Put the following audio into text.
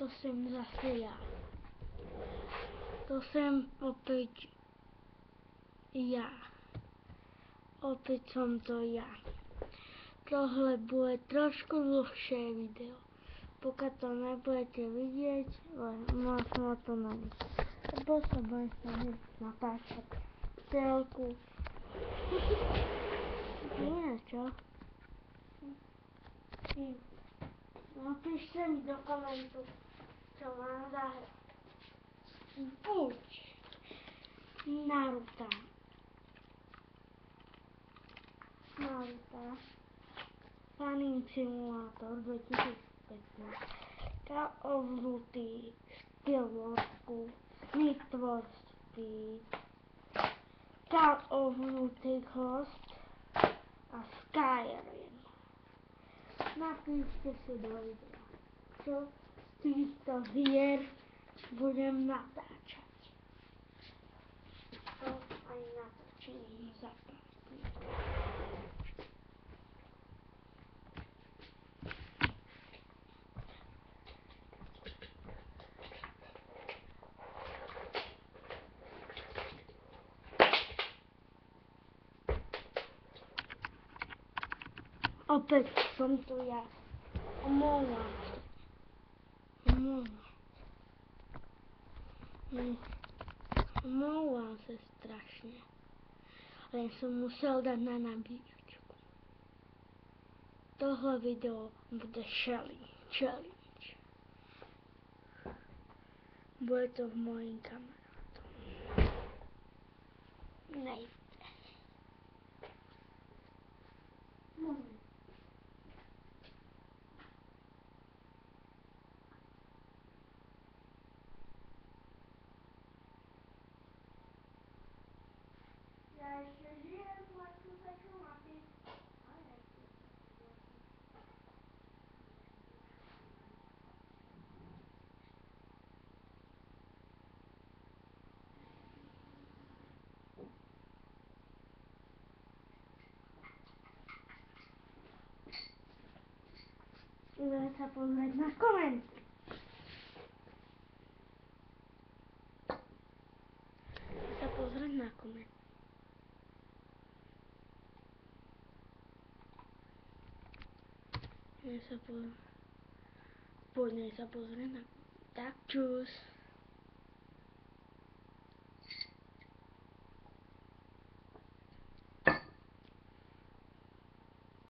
to jsem zase já. To jsem opět já. Opět jsem to já. Tohle bude trošku dlhšie video. Pokud to nebudete vidět, možno to na nic. Lebo sa budem snažiť natáčať celku. Nie, čo? Napíšte mi do komentu, čo mám zahrať. Buď Naruto. Running Simulator 2015. Call of Duty, Skillboxku, Need for Speed, Call of Duty Ghost a Skyrim. Napíšte si do videa, čo z týchto hier budem natáčať. To aj natočím za pár týždňov. Opäť som tu ja. Omlouvám sa strašne. Len som musel dať na nabíjačku. Tohle video bude challenge. Bude to s mojím kamarátom. Nejde. Ja ešte žijem, môj tu začal napiť. Idem sa pozrieť na komenty. Poďme sa pozrieť na... Tak čus.